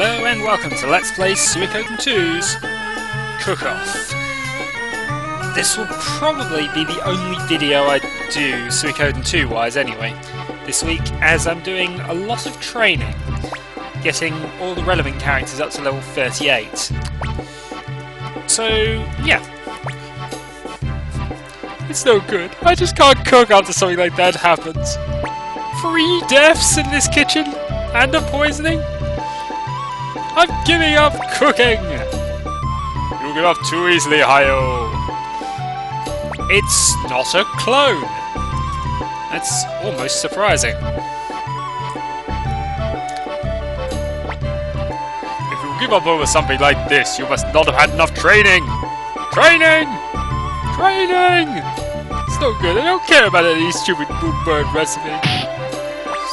Hello and welcome to Let's Play Suikoden 2's Cook-Off. This will probably be the only video I do Suikoden 2 wise anyway, this week, as I'm doing a lot of training, getting all the relevant characters up to level 38. So, yeah. It's no good. I just can't cook after something like that happens. 3 deaths in this kitchen, and a poisoning? I'm giving up cooking! You give up too easily, Hayo. It's not a clone. That's almost surprising. If you give up over something like this, you must not have had enough training! Training! Training! It's no good, I don't care about any stupid boom bird recipe.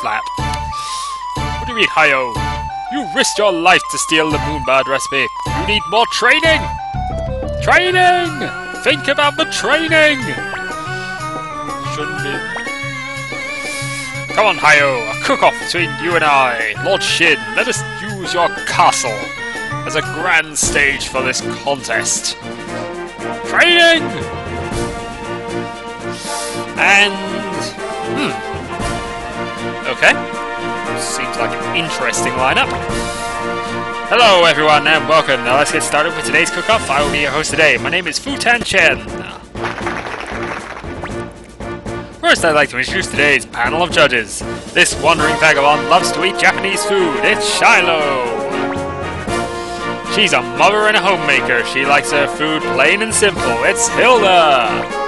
Slap. What do you mean, Hayo? You risked your life to steal the Moonbird recipe. You need more training! Training! Think about the training! Shouldn't be. Come on, Hayo. A cook-off between you and I. Lord Shin, let us use your castle as a grand stage for this contest. Training! And... okay. Seems like an interesting lineup. Hello everyone and welcome. Now let's get started with today's cook-off. I will be your host today. My name is Futan Chen. First I'd like to introduce today's panel of judges. This wandering vagabond loves to eat Japanese food. It's Shiloh. She's a mother and a homemaker. She likes her food plain and simple. It's Hilda.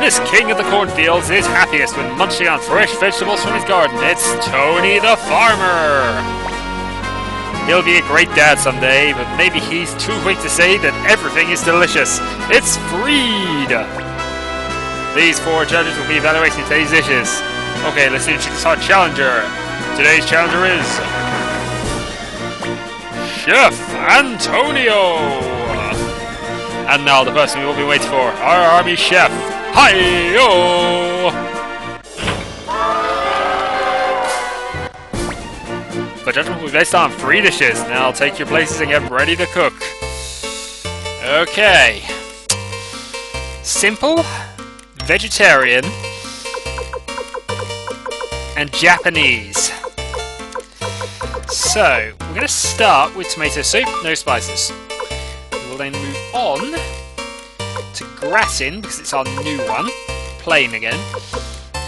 This king of the cornfields is happiest when munching on fresh vegetables from his garden. It's Tony the farmer! He'll be a great dad someday, but maybe he's too quick to say that everything is delicious. It's Freed! These 4 judges will be evaluating today's dishes. Okay, let's introduce our challenger. Today's challenger is... Chef Antonio! And now the person we will be waiting for, our army chef, Hi-yo! The judgment will be based on 3 dishes. Now take your places and get ready to cook. Okay. Simple, vegetarian, and Japanese. So, we're going to start with tomato soup, no spices. We will then move on to gratin, because it's our new one, plain again,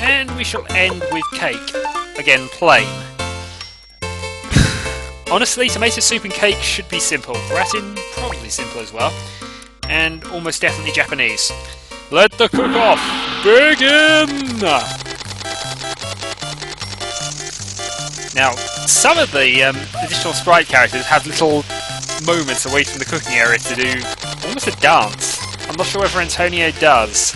and we shall end with cake, again plain. Honestly, tomato soup and cake should be simple, gratin probably simple as well, and almost definitely Japanese. Let the cook-off begin! Now, some of the additional sprite characters have little moments away from the cooking area to do almost a dance. I'm not sure whether Antonio does.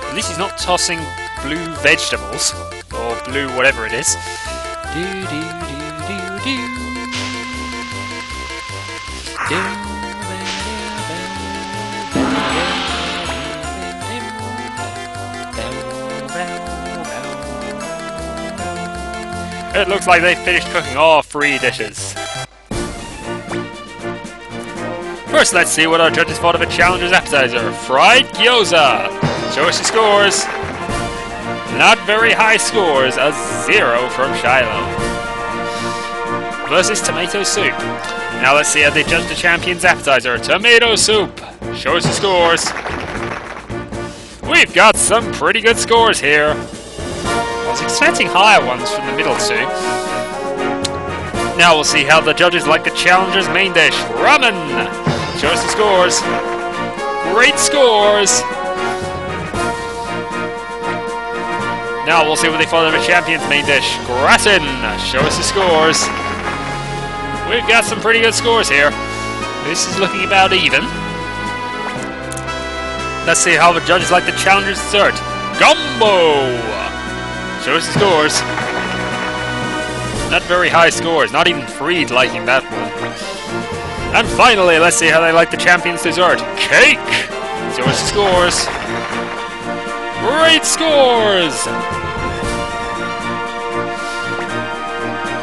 At least he's not tossing blue vegetables, or blue whatever it is. It looks like they've finished cooking all 3 dishes. First, let's see what our judges thought of a challenger's appetizer. Fried gyoza! Show us your scores! Not very high scores, a 0 from Shiloh. Versus tomato soup. Now let's see how they judge the champion's appetizer. Tomato soup! Show us your scores. We've got some pretty good scores here. I was expecting higher ones from the middle 2. Now we'll see how the judges like the challenger's main dish. Ramen! Show us the scores. Great scores! Now we'll see what they thought of a champion's main dish. Gratin! Show us the scores. We've got some pretty good scores here. This is looking about even. Let's see how the judges like the challenger's dessert. Gumbo! Show us the scores. Not very high scores. Not even Freed liking that one. And finally, let's see how they like the champion's dessert. Cake! Show us the scores. Great scores!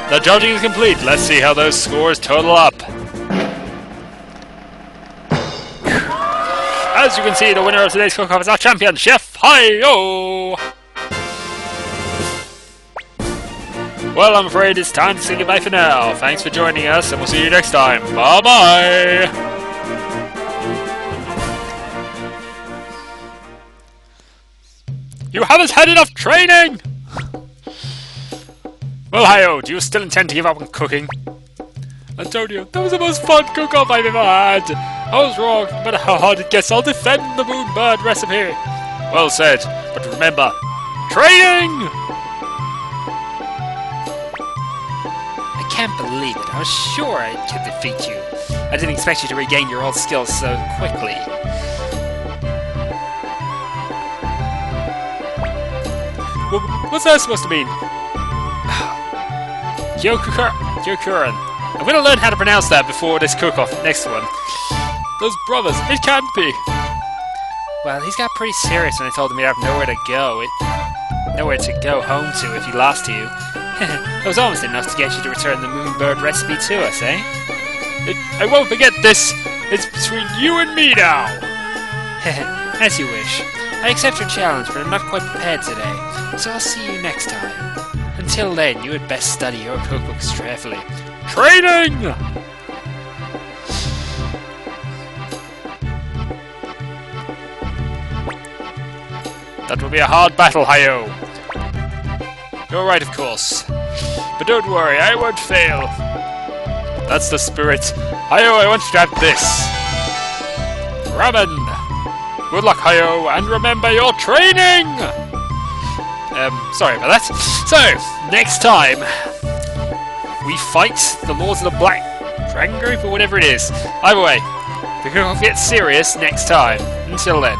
The judging is complete. Let's see how those scores total up. As you can see, the winner of today's cook-off is our champion, Chef Hi-Yo! Well, I'm afraid it's time to say goodbye for now. Thanks for joining us, and we'll see you next time. Bye-bye! You haven't had enough training! Well, Hi-Yo, do you still intend to give up on cooking? Antonio, that was the most fun cook-off I've ever had! I was wrong, no matter how hard it gets, I'll defend the Moonbird recipe! Well said, but remember, training! I can't believe it. I was sure I could defeat you. I didn't expect you to regain your old skills so quickly. Well, what's that supposed to mean? Gyokuran. I'm gonna learn how to pronounce that before this cook-off next one. Those brothers, it can't be! Well, he's got pretty serious when I told him he'd have nowhere to go. Nowhere to go home to if he lost to you. It was almost enough to get you to return the Moonbird recipe to us, eh? I won't forget this! It's between you and me now! As you wish. I accept your challenge, but I'm not quite prepared today, so I'll see you next time. Until then, you had best study your cookbooks carefully. Training! That will be a hard battle, Hi-Yo. You're right, of course. But don't worry, I won't fail. That's the spirit. Hi-Yo, I want you to have this. Ramen! Good luck, Hi-Yo, and remember your training! Sorry about that. So, next time, we fight the Lords of the Black Dragon Group, or whatever it is. Either way, the cook-off gets serious next time. Until then.